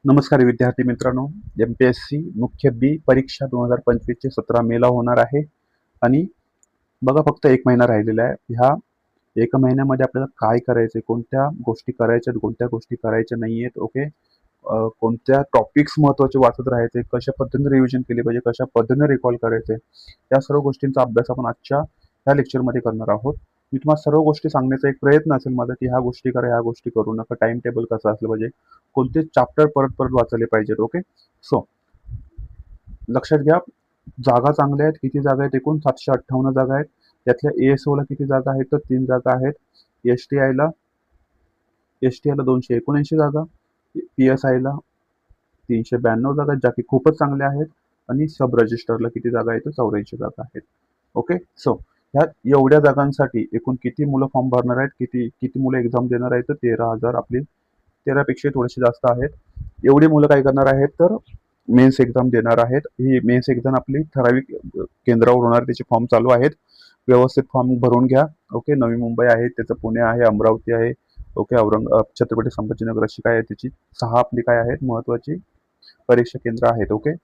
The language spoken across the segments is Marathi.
नमस्कार विद्यार्थी मित्रांनो, एमपीएससी मुख्य बी परीक्षा 2025 ची 17 मेला होणार आहे आणि बघा फक्त 1 महिना राहिलेला आहे. ह्या 1 महिन्यामध्ये आपल्याला काय करायचंय, कोणत्या गोष्टी करायच्या आहेत, कोणत्या गोष्टी करायच्या नाहीयेत. ओके. कोणत्या टॉपिक्स महत्त्वाचे वाचत राहायचे, कशा पद्धतीने रिव्हिजन केली पाहिजे, कशा पद्धतीने रिकॉल करायचे, या सर्व गोष्टींचा अभ्यास आपण आजच्या ह्या लेक्चरमध्ये करणार आहोत. मी तुम्हाला सर्व गोष्टी सांगण्याचा एक प्रयत्न असेल माझा, की ह्या गोष्टी करा, ह्या गोष्टी करू नका, टाइम टेबल कसं असलं पाहिजे, कोणते चॅप्टर परत परत वाचले पाहिजेत. ओके. सो लक्षात घ्या, जागा चांगल्या आहेत. किती जागा आहेत? एकूण 758 जागा आहेत. त्यातल्या एएसओ ला किती जागा आहेत? तर 3 जागा आहेत. एसटीआयला 279 जागा, पीएसआयला 392 जागा आहेत, ज्या की खूपच चांगल्या आहेत. आणि सब रजिस्टरला किती जागा आहेत? तर 84 जागा आहेत. ओके. सो ह्या एवढ्या जागांसाठी एकूण किती मुलं फॉर्म भरणार आहेत, किती किती मुलं एक्झाम देणार आहेत? तर 13,000. आपली 13 पेक्षा थोडेसे जास्त आहेत. एवढी मुलं काय करणार आहेत? तर मेन्स एक्झाम देणार आहेत. ही मेन्स एक्झाम आपली ठराविक केंद्रावर होणार, त्याचे फॉर्म चालू आहेत. व्यवस्थित फॉर्म भरून घ्या. ओके. नवी मुंबई आहे, त्याचं पुणे आहे, अमरावती आहे. ओके. छत्रपती संभाजीनगर अशी काय आहे त्याची 6 आपली काय आहेत महत्वाची परीक्षा केंद्र आहेत. ओके.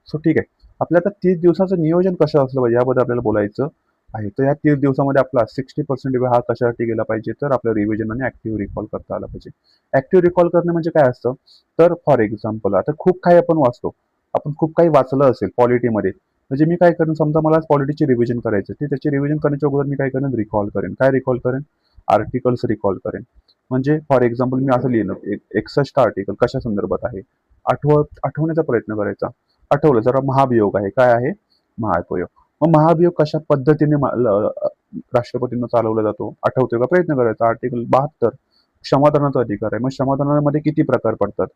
सो ठीक आहे. आपल्या आता 30 दिवसाचं नियोजन कसं असलं पाहिजे याबद्दल आपल्याला बोलायचं आहे. तर या 30 दिवसामध्ये आपला 60% वेळ हा कशासाठी गेला पाहिजे? तर आपलं रिव्हिजन आणि ऍक्टिव्ह रिकॉल करता आला पाहिजे. ऍक्टिव्ह रिकॉल करणे म्हणजे काय असतं? तर फॉर एक्झाम्पल आता खूप काही आपण वाचतो. आपण खूप काही वाचलं असेल पॉलिटीमध्ये. म्हणजे मी काय करेन, समजा मला पॉलिटीची रिव्हिजन करायचं, ते त्याची रिव्हिजन करण्याच्या अगोदर मी काय करेन? रिकॉल करेन. काय रिकॉल करेन? आर्टिकल्स रिकॉल करेन. म्हणजे फॉर एक्झाम्पल मी असं लिहिलं, 61 आर्टिकल कशा संदर्भात आहे, आठवण्याचा प्रयत्न करायचा. आठवलं जरा, महाभियोग आहे. काय आहे? महाभियोग. मग महाभियोग कशा पद्धतीने राष्ट्रपतींना चालवला जातो आठवतोय का? प्रयत्न करायचा. आर्टिकल 72 क्षमादानाचा अधिकार आहे. मग क्षमादानामध्ये किती प्रकार पडतात?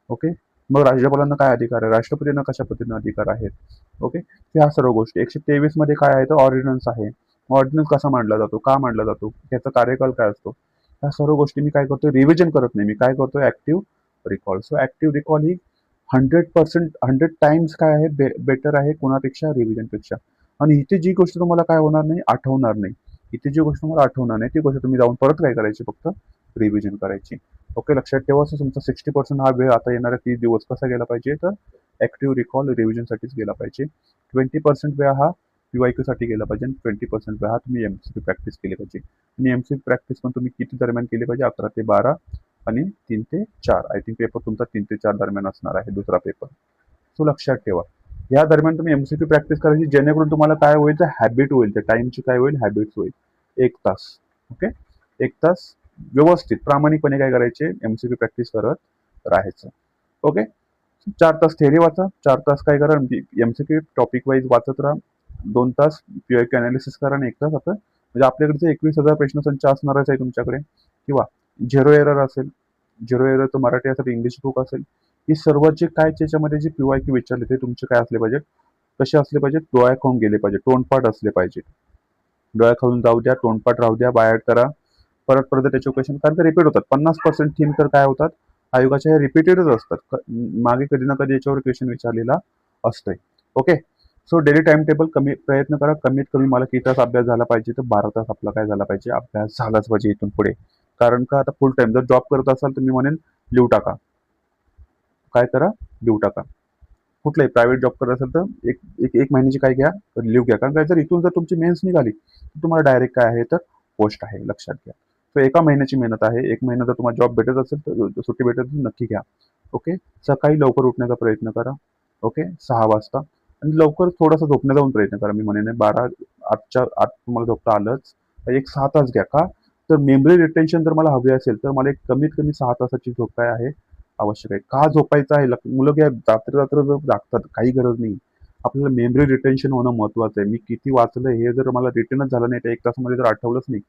ओके. मग राज्यपालांना काय अधिकार आहे? राष्ट्रपतींना कशा पद्धतीने अधिकार आहेत? ओके. ह्या सर्व गोष्टी 123 मध्ये काय आहे? तर ऑर्डिनन्स आहे. ऑर्डिनन्स कसा मांडला जातो, का मांडला जातो, त्याचा कार्यकाल काय असतो, ह्या सर्व गोष्टी मी काय करतो? रिव्हिजन करत नाही, मी काय करतो? Active recall. So active recall ही 100% 100 टाइम्स काय आहे? बेटर आहे कोणापेक्षा? रिव्हिजनपेक्षा. आणि इथे जी गोष्ट तुम्हाला काय होणार नाही? आठवणार नाही. इथे जी गोष्ट तुम्हाला आठवणार नाही ती गोष्ट तुम्ही जाऊन परत काय करायची? फक्त रिव्हिजन करायची. ओके. लक्षात ठेवा, तुमचा 60% हा वेळ आता येणाऱ्या 30 दिवस कसा गेला पाहिजे? तर ऍक्टिव्ह रिकॉल रिव्हिजनसाठीच गेला पाहिजे. 20% वेळ हा पीवायक्यू साठी गेला पाहिजे आणि 20% वेळ हा तुम्ही एमसीक्यू प्रॅक्टिस केली पाहिजे. आणि एमसीक्यू प्रॅक्टिस पण तुम्ही किती दरम्यान केली पाहिजे? 11 ते 12 आणि 3 ते 4. आय थिंक पेपर तुमचा 3 ते 4 दरम्यान असणार आहे, दुसरा पेपर. सो लक्षात ठेवा, या दरम्यान तुम्ही एमसीक्यू प्रॅक्टिस करायची, जेणेकरून तुम्हाला काय होईल? तर हॅबिट होईल, त्या टाइमची काय होईल? हॅबिट होईल. 1 तास. ओके. 1 तास व्यवस्थित प्रामाणिकपणे काय करायचे? एमसीक्यू प्रॅक्टिस करत राहायचं. ओके. 4 तास थेअरी वाचा, 4 तास काय करा? एमसीक्यू टॉपिक वाईज वाचत राहा. 2 तास पीवायक्यू अनालिसिस करा आणि 1 तास आपण, म्हणजे आपल्याकडे 21,000 प्रश्नसंच असणारच आहे तुमच्याकडे. किंवा झिरो एरर असेल, झिरो एरर तर मराठी असेल, इंग्लिश बुक असेल. ही सर्वचे काय त्याच्यामध्ये जे पीवायक्यू विचारले ते तुमचे काय असले पाहिजेत? कसे असले पाहिजेत? डोळ्याखाऊन गेले पाहिजे, तोंडपाठ असले पाहिजे. डोळ्याखाऊन जाऊ द्या, तोंडपाठ राहू द्या, बाय करा. परत परत त्याचे क्वेश्चन, कारण ते रिपीट होतात. 50% थीम तर काय होतात? आयोगाच्या हे रिपीटेडच असतात. मागे कधी ना कधी याच्यावर क्वेश्चन विचारलेला असतोय. Okay. So daily time table कमी प्रयत्न करा. कमीत कमी मला किती तास अभ्यास झाला पाहिजे? तर 12 तास आपला काय झाला पाहिजे? अभ्यास झालाच पाहिजे इथून पुढे. कारण का आता फुल टाइम जर जॉब करत असाल तर मी म्हणेन लिहू टाका. काय करा? लिहू टाका. कुठलाही प्रायव्हेट जॉब करत असेल तर एक महिन्याची काय घ्या? तर लिव्ह घ्या. कारण काय, जर इथून जर तुमची मेन्स निघाली तर तुम्हाला डायरेक्ट काय आहे? तर पोस्ट आहे. लक्षात घ्या. तर एका महिन्याची मेहनत आहे. 1 महिना जर तुम्हाला जॉब भेटत असेल तर सुट्टी भेटत असेल नक्की घ्या. ओके. सकाळी लवकर उठण्याचा प्रयत्न करा. ओके. 6 वाजता. आणि लवकर थोडासा झोपण्याचा पण प्रयत्न करा. मी म्हणेन 12 आतच्या आत तुम्हाला झोपता आलंच. एक 6 तास घ्या. का? तर मेमरी रिटेन्शन जर मला हवी असेल तर मला एक कमीत कमी 6 तासाची झोप काय आहे? आवश्यक आहे. का झोपायचं आहे? मुलं काय रात्र रात्र जागतात, काही गरज नाही. आपल्याला मेमरी रिटेन्शन होणं महत्वाचं आहे. मी किती वाचलं हे जर मला रिटेनच झालं नाही, तर 1 तासामध्ये जर आठवलंच नाही,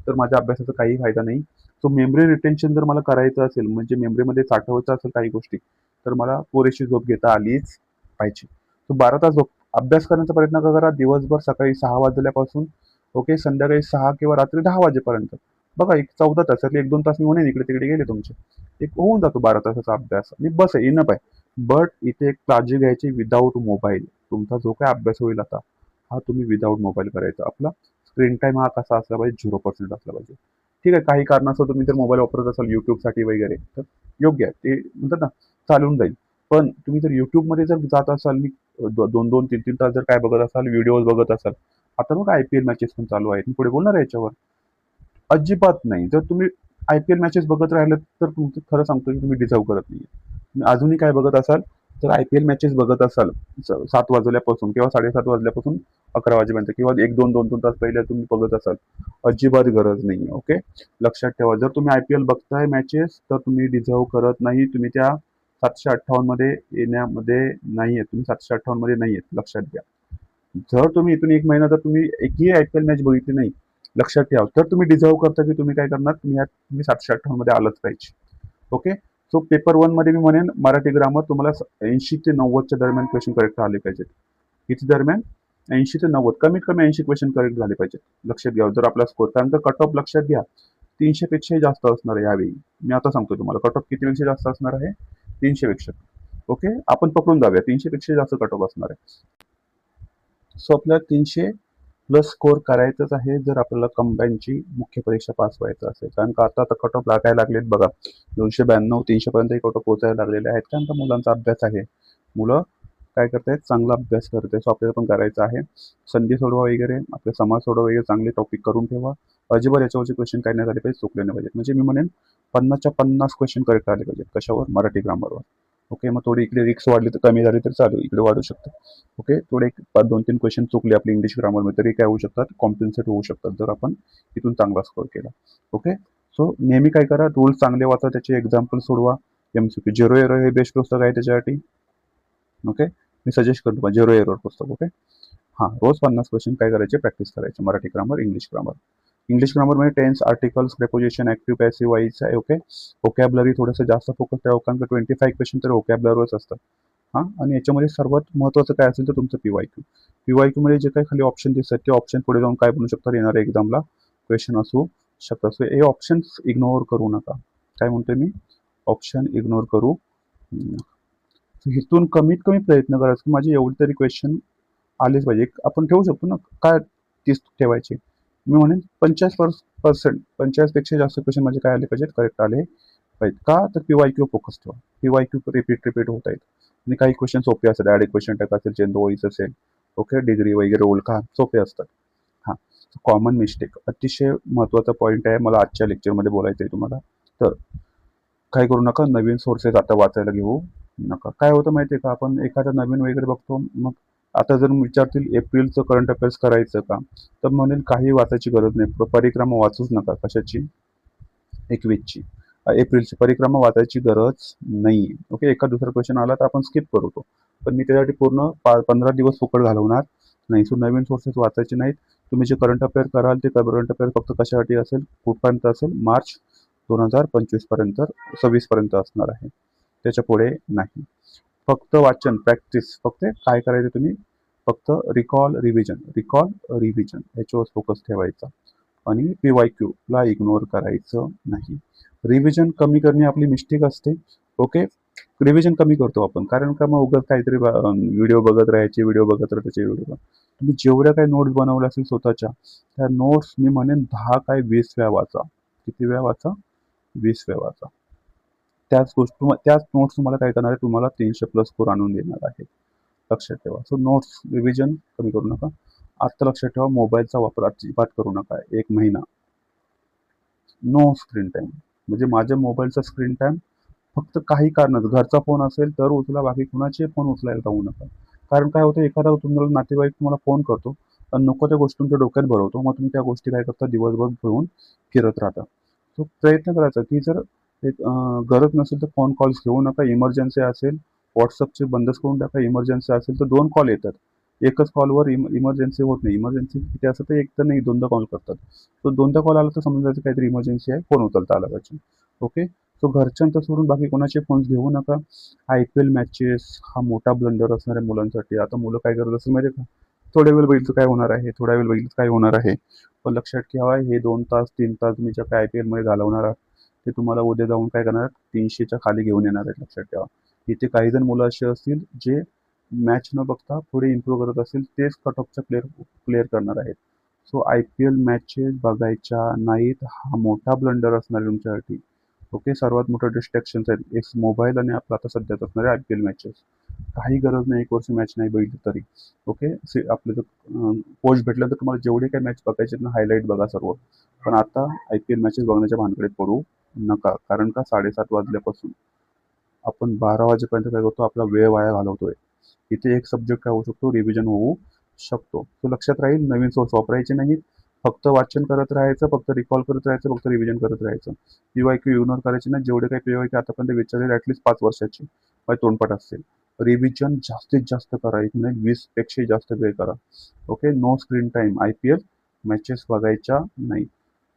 तर माझ्या अभ्यासाचा काही फायदा नाही. सो मेमरी रिटेन्शन जर मला करायचं असेल, म्हणजे मेमरीमध्ये साठवायचं असेल काही गोष्टी, तर मला पुरेशी झोप घेता आलीच पाहिजे. तो 12 तास झोप अभ्यास करण्याचा प्रयत्न करा दिवसभर. सकाळी 6 वाजल्यापासून ओके, संध्याकाळी 6 किंवा रात्री 10 वाजेपर्यंत. बघा, एक 14 तासातले 1-2 तास मी म्हणेन इकडे तिकडे गेले तुमचे. एक होऊन जातो 12 तासाचा अभ्यास आणि बस आहे, इनफ आहे. बट इथे एक काळजी घ्यायची, विदाऊट मोबाईल. तुमचा जो काय अभ्यास होईल आता, हा तुम्ही विदाऊट मोबाईल करायचा. आपला स्क्रीन टाइम हा कसा असला पाहिजे? 0% असला पाहिजे. ठीक आहे, काही कारणास्तव तुम्ही जर मोबाईल वापरत असाल युट्यूबसाठी वगैरे, तर योग्य आहे. ते म्हणतात ना, चालून जाईल. पण तुम्ही जर YouTubeमध्ये जर जात असाल, मी 2-2, 3-3 तास जर काय बघत असाल, व्हिडिओज बघत असाल, आता बघा IPL मॅचेस पण चालू आहेत. मी पुढे बोलणार आहे याच्यावर. अजिबात नाही. जर तुम्ही IPL मॅचेस बघत राहिलात, तर तुमचं खरं सांगतो की तुम्ही डिझर्व्ह करत नाहीये. तुम्ही अजूनही काय बघत असाल, तर IPL मॅचेस बघत असाल 7 वाजल्यापासून किंवा 7:30 वाजल्यापासून 11 वाजेपर्यंत किंवा 1-2, 2-2 तास पहिले तुम्ही बघत असाल, अजिबात गरज नाहीये. ओके. लक्षात ठेवा, जर तुम्ही IPL बघताय मॅचेस, तर तुम्ही डिझर्व्ह करत नाही. तुम्ही त्या 758 मध्ये येण्यामध्ये नाहीये. तुम्ही 758 मध्ये नाहीयेत. लक्षात घ्या. जर तुम्ही इथून 1 महिना जर तुम्ही एकही IPL मॅच बघितली नाही, लक्षात ठेवा, तर तुम्ही डिझर्व्ह करता की तुम्ही काय करणार, तुम्ही 758 मध्ये आलंच पाहिजे. ओके. सो पेपर 1 मध्ये मी म्हणेन मराठी ग्रामर तुम्हाला 80 ते 90 च्या दरम्यान क्वेश्चन करेक्ट आले पाहिजेत. किती दरम्यान? 80 ते 90, कमीत कमी 80 क्वेश्चन करेक्ट झाले पाहिजेत. लक्षात घ्या, जर आपला स्कोर, कारण कट ऑफ लक्षात घ्या 300 पेक्षाही जास्त असणार आहे यावेळी. मी आता सांगतो तुम्हाला कट ऑफ किती पेक्षा जास्त असणार आहे, 300 पेक्षा. ओके, आपण पकडून जाऊया 300 पेक्षा जास्त कट ऑफ असणार आहे. सो आपल्याला 300 प्लस स्कोर करायचंच आहे जर आपल्याला कंबाईनची मुख्य परीक्षा पास व्हायचं असेल. कारण का आता कट ऑफ लागायला लागलेत बघा, 292 300 पर्यंत कट ऑफ पोहोचायला लागलेले आहेत. कारण का मुलांचा अभ्यास आहे, मुलं काय करतायत, चांगला अभ्यास करत आहेत. सो आपल्याला पण करायचं आहे. संधी सोडवा वगैरे, आपले समाज सोडवा वगैरे चांगले टॉपिक करून ठेवा. अजिबात याच्यावरचे क्वेश्चन काय नाही झाले पाहिजे, चुकले नाही पाहिजेत. म्हणजे मी म्हणेन 50च्या 50 क्वेश्चन करेक्ट आले पाहिजेत. कशावर? मराठी ग्रामरवर. ओके, मग थोडी इकडे रिक्स वाढली तर कमी झाली तर चालू, इकडे वाढू शकतं. ओके, थोडे 2-3 क्वेश्चन चुकले आपले इंग्लिश ग्रामरमध्ये तरी काय होऊ शकतात, कॉम्पेन्सेट होऊ शकतात जर आपण इथून चांगला स्कोर केला. ओके. सो नेहमी काय करा, रूल्स चांगले वाचा, त्याचे एक्झाम्पल सोडवा. MCQ झिरो एरर हे बेस्ट पुस्तक आहे त्याच्यासाठी. ओके, मी सजेस्ट करतो झिरो एरर पुस्तक. ओके. हां, रोज 50 क्वेश्चन काय करायचे, प्रॅक्टिस करायचे. Marathi grammar, English grammar. English ग्रामरमध्ये tense, articles, preposition, active passive voice आहे. ओके. व्होकॅब्युलरी थोडंसं जास्त फोकस ठेवा, कारण का 25 क्वेश्चन तर व्होकॅब्युलरीवरच असतात. हां, आणि याच्यामध्ये सर्वात महत्त्वाचं काय असेल तर तुमचं PYQ. PYQ मध्ये जे काही खाली ऑप्शन दिसतात ते ऑप्शन पुढे जाऊन काय बनू शकतात, येणाऱ्या एक्झामला क्वेश्चन असू शकतात. सो हे ऑप्शन्स इग्नोर करू नका. काय म्हणतोय मी, ऑप्शन इग्नोर करू. इथून कमीत कमी प्रयत्न करायचा की माझे एवढे तरी क्वेश्चन आलेच पाहिजे. आपण ठेवू शकतो ना, काय 30 ठेवायचे. मी म्हणेन 50%, 50 पेक्षा जास्त क्वेश्चन माझे काय आले पाहिजेत, करेक्ट आले पाहिजेत. का तर PYQ फोकस ठेवा. PYQ रिपीट होत आहेत. आणि काही क्वेश्चन सोपे असतात, ॲड क्वेश्चन टाईप असेल, चेंज वॉइस असेल, ओके, डिग्री वगैरे ओळखा, सोपे असतात. हां, कॉमन मिस्टेक अतिशय महत्त्वाचा पॉईंट आहे, मला आजच्या लेक्चरमध्ये बोलायचं आहे तुम्हाला. तर काय करू नका, नवीन सोर्सेस आता वाचायला घेऊ नका. काय होतं माहिती आहे का, आपण एखादा नवीन वगैरे बघतो, मग आता जर विचारतील एप्रिलचं करंट अफेअर्स करायचं का, तर म्हणेल काही वाचायची गरज नाही. परिक्रमा वाचूच नका. कशाची? 21ची. एप्रिलची परिक्रमा वाचायची गरज नाही. ओके, एका दुसरा क्वेश्चन आला तर आपण स्किप करतो, पण मी त्यासाठी पूर्ण 15 दिवस फुकट घालवणार नाही. सो नवीन सोर्सेस वाचायचे नाहीत. तुम्ही जे करंट अफेअर कराल ते करंट अफेअर फक्त कशासाठी असेल, कुठपर्यंत असेल, मार्च 2025 पर्यंत, 26 पर्यंत असणार आहे. त्याच्या पुढे नाही. फक्त वाचन, प्रॅक्टिस. फक्त काय करायचं तुम्ही, फक्त रिकॉल रिव्हिजन याच्यावर फोकस ठेवायचा. आणि PYQ ला इग्नोर करायचं नाही. रिव्हिजन कमी करणे आपली मिस्टेक असते. ओके, रिव्हिजन कमी करतो आपण, कारण का मग उगाच काहीतरी व्हिडिओ बघत राहायचे, तुम्ही जेवढ्या काही नोट्स बनवल्या असेल स्वतःच्या, त्या नोट्स मी म्हणेन 10 काय 20 वेळा वाचा. किती वेळा वाचा? 20 वेळा वाचा. त्याच नोट्स तुम्हाला काय करणार आहे, तुम्हाला 300 प्लस स्कोर आणून देणार आहे. लक्षात ठेवा. सो नोट्स रिव्हिजन कमी करू नका. आता लक्षात ठेवा, मोबाईलचा वापर अजिबात करू नका. 1 महिना नो स्क्रीन टाईम. म्हणजे माझ्या मोबाईलचा स्क्रीन टाईम फक्त काही कारणात, घरचा फोन असेल तर उचला, बाकी कुणाचे फोन उचलायला जाऊ नका. कारण काय होतं, एखादा तुम्हाला नातेवाईक तुम्हाला फोन करतो आणि नको त्या गोष्टी तुमच्या डोक्यात भरवतो, मग तुम्ही त्या गोष्टी काय करता, दिवसभर घेऊन फिरत राहता. तो प्रयत्न करायचा की जर एक गरज नसेल तर फोन कॉल्स घेऊ नका. इमर्जन्सी असेल, व्हॉट्सअपचे बंदच करून टाका. इमर्जन्सी असेल तर 2 कॉल येतात. एकच कॉलवर इमर्जन्सी होत नाही. इमर्जन्सी किती असतं तर एक तर नाही, 2दा कॉल करतात. तो 2दा कॉल आला तर समजायचं काहीतरी इमर्जन्सी आहे, फोन उचलता आला पाहिजे. ओके. सो घरच्यांचा सोडून बाकी कोणाचे फोन्स घेऊ नका. IPL मॅचेस हा मोठा ब्लंडर असणार आहे मुलांसाठी. आता मुलं काय करत असेल माहिती आहे का, थोड्या वेळ बघितलं काय होणार आहे, थोड्या वेळ बघितलं काय होणार आहे. पण लक्षात ठेवा, हे 2 तास 3 तास तुम्ही ज्या काय IPL मध्ये घालवणार आहात, ते तुम्हाला उद्या जाऊन काय करणार, 300च्या खाली घेऊन येणार आहेत. लक्षात ठेवा. इथे काही जण मुलं असे असतील जे मॅच न बघता पुढे इम्प्रूव्ह करत असतील, तेच कट ऑफचा क्लिअर करणार आहेत. सो IPL मॅचेस बघायच्या नाहीत, हा मोठा ब्लंडर असणार आहे तुमच्यासाठी. ओके, सर्वात मोठं डिस्ट्रॅक्शन्स आहेत एक मोबाईल आणि आपलं आता सध्याच असणारे IPL मॅचेस. काही गरज नाही एक वर्ष मॅच नाही बघितली तरी. ओके, आपलं जर कोच भेटलं तर तुम्हाला जेवढे काही मॅच बघायचे ना हायलाईट बघा सर्व. पण आता IPL मॅचेस बघण्याच्या भानगडीत पडू नका, कारण का 7:30 वाजल्यापासून आपण 12 वाजेपर्यंत काय करतो, आपला वेळ वाया घालवतोय. इथे एक सब्जेक्ट काय होऊ शकतो, रिव्हिजन होऊ शकतो. तो लक्षात राहील, नवीन सोर्स वापरायचे नाहीत. फक्त वाचन करत राहायचं, फक्त रिकॉल करत राहायचं, फक्त रिव्हिजन करत राहायचं. PYQ इग्नोर करायचे नाही. जेवढे काही PYQ आतापर्यंत विचारले ॲटलीस्ट 5 वर्षाची तोंडपाठ असतील. रिव्हिजन जास्तीत जास्त करा, एक नाही 20 पेक्षाही जास्त वेळ करा. Okay, no screen time. IPL matches बघायच्या नाही.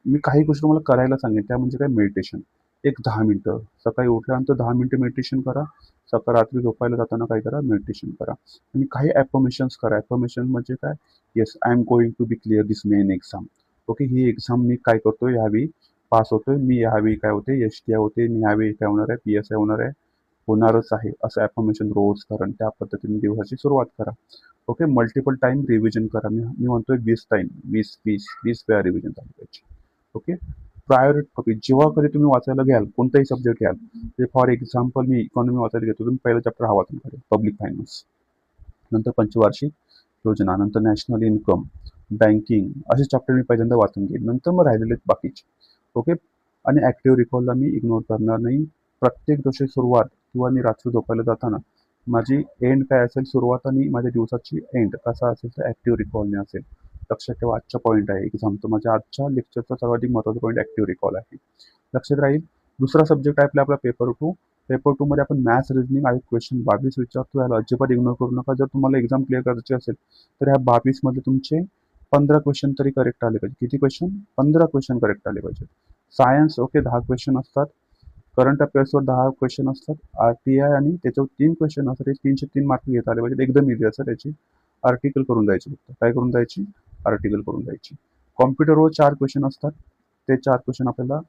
मी काही गोष्टी तुम्हाला करायला सांगेन, त्या म्हणजे काय, मेडिटेशन. एक 10 मिनिटं सकाळी उठल्यानंतर 10 मिनिटं मेडिटेशन करा. रात्री झोपायला जाताना काय करा, मेडिटेशन करा. आणि काही ॲफर्मेशन्स करा. ॲफर्मेशन म्हणजे काय, yes I am going to be clear this main exam. Okay, ही एक्झाम मी काय करतोय, ह्यावेळी पास होतोय, मी ह्यावेळी काय होते, STI होते, मी ह्यावेळी काय होणार आहे, PSI होणार आहे, होणारच आहे, असं ॲफर्मेशन रोज करा. त्या पद्धतीने दिवसाची सुरुवात करा. ओके, मल्टिपल टाइम रिव्हिजन करा. मी म्हणतोय 20 टाइम, 20 वेळा रिव्हिजन झाली पाहिजे. ओके, प्रायोरिटी कॉपी जेव्हा कधी तुम्ही वाचायला घ्याल, कोणताही सब्जेक्ट घ्याल, ते फॉर एक्झाम्पल मी इकॉनॉमी वाचायला घेतो, तुम्ही पहिला चॅप्टर हा वाचून काढेल, पब्लिक फायनान्स. नंतर पंचवार्षिक योजना, नंतर नॅशनल इन्कम, बँकिंग, असे चॅप्टर मी पहिल्यांदा वाचून घेईन. नंतर मग राहिलेले बाकीचे. ओके, आणि ॲक्टिव्ह रिकॉलला मी इग्नोर करणार नाही. प्रत्येक दिवशी सुरुवात किंवा मी रात्री झोपायला जाताना माझी एंड काय असेल, सुरुवात आणि माझ्या दिवसाची एंड कसा असेल, तर ॲक्टिव्ह रिकॉलने असेल. लक्षात ठेवा, आजचा पॉईंट आहे एक्झाम. तर माझ्या आजच्या लेक्चरचा सर्वाधिक महत्त्वाचा पॉईंट ॲक्टिव्ह रिकॉल आहे. लक्षात राहील. दुसरा सब्जेक्ट आहे आपला पेपर 2. पेपर 2 मध्ये आपण मॅथ्स, रिजनिंग आणि क्वेश्चन 22 विचारतो. याला अजिबात इग्नोर करू नका. जर तुम्हाला एक्झाम क्लिअर करायची असेल तर ह्या 22 मध्ये तुमचे 15 क्वेश्चन तरी करेक्ट आले पाहिजे. किती क्वेश्चन? 15 क्वेश्चन करेक्ट आले पाहिजे. सायन्स, ओके, 10 क्वेश्चन असतात. करंट अफेअर्सवर 10 क्वेश्चन असतात. RTI आणि त्याच्यावर 3 क्वेश्चन असतात. ते 303 मार्क घेता आले पाहिजे. एकदम इझी असतात. त्याची आर्टिकल करून जायची, फक्त काय करून जायची, आर्टिकल करून जायची. कॉम्प्युटरवर 4 क्वेश्चन असतात. ते 4 क्वेश्चन आपल्याला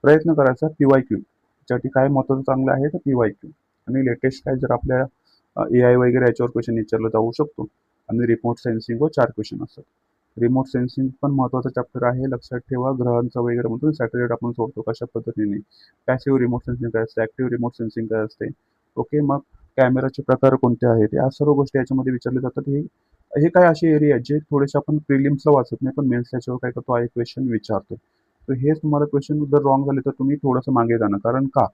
प्रयत्न करायचा. PYQ त्यासाठी काय महत्त्वाचं चांगलं आहे, तर PYQ आणि लेटेस्ट काय, जर आपल्या AI वगैरे याच्यावर क्वेश्चन विचारला जाऊ शकतो. आणि रिमोट सेन्सिंगवर 4 क्वेश्चन असतात. रिमोट सेन्सिंग पण महत्त्वाचा चॅप्टर आहे. लक्षात ठेवा, ग्रहांचं वगैरे म्हणतो सॅटेलाइट आपण सोडतो कशा पद्धतीने. पॅसिव्ह रिमोट सेन्सिंग काय असते, ॲक्टिव्ह रिमोट सेन्सिंग काय असते. ओके, मग कॅमेराचे प्रकार कोणते आहेत, या सर्व गोष्टी याच्यामध्ये विचारल्या जातात. हे काय असे एरिया आहेत जे थोडेसे आपण प्रिलिम्सला वाचत नाही, पण मेन्स याच्यावर काय करतो, आहे क्वेश्चन विचारतो. तर हेच तुम्हाला क्वेश्चन जर रॉंग झाले तर तुम्ही थोडंसं मागे जाणं. कारण का,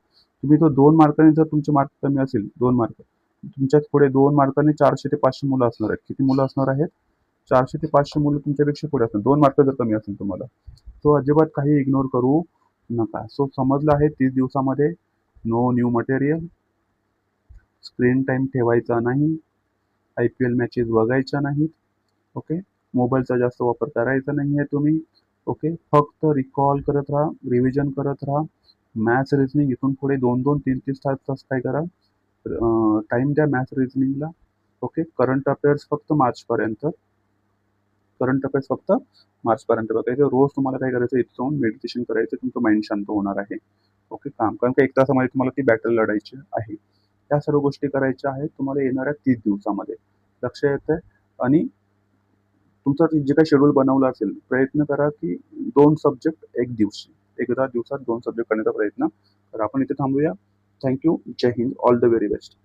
तुम्ही तो 2 मार्काने, जर तुमचे मार्क कमी असेल 2 मार्क, तुमच्याच पुढे 2 मार्काने 400 ते 500 मुलं असणार आहेत. किती मुलं असणार आहेत? 400 ते 500 मुलं तुमच्यापेक्षा पुढे असतात. 2 मार्क जर कमी असेल तुम्हाला, तो अजिबात काही इग्नोर करू नका. सो समजलं आहे, 30 दिवसामध्ये no new material, screen time ठेवायचा नाही, IPL मॅचेस बघायच्या नाहीत. ओके, मोबाईलचा जास्त वापर करायचा नाही आहे तुम्ही. ओके, फक्त रिकॉल करत राहा, रिव्हिजन करत राहा. मॅथ्स, रिजनिंग इथून पुढे 2-2, 3-3 तास काय करा, टाईम द्या मॅथ्स रिजनिंगला. ओके, करंट अफेअर्स फक्त मार्चपर्यंत. करंट अफेअर्स फक्त मार्चपर्यंत बघायचं. रोज तुम्हाला काय करायचं, इथं जाऊन मेडिटेशन करायचं, तुमचं माइंड शांत होणार आहे. ओके, काम, कारण का 1 तासामध्ये तुम्हाला ती बॅटल लढायची आहे. त्या सर्व गोष्टी करायच्या आहेत तुम्हाला येणाऱ्या 30 दिवसामध्ये. लक्ष येतंय? आणि तुमचं जे काही शेड्यूल बनवलं असेल, प्रयत्न करा की 2 सब्जेक्ट 1 दिवशी, एकदा दिवसात 2 सब्जेक्ट करण्याचा प्रयत्न करा. आपण इथे थांबूया. Thank you. जय हिंद. All the very best.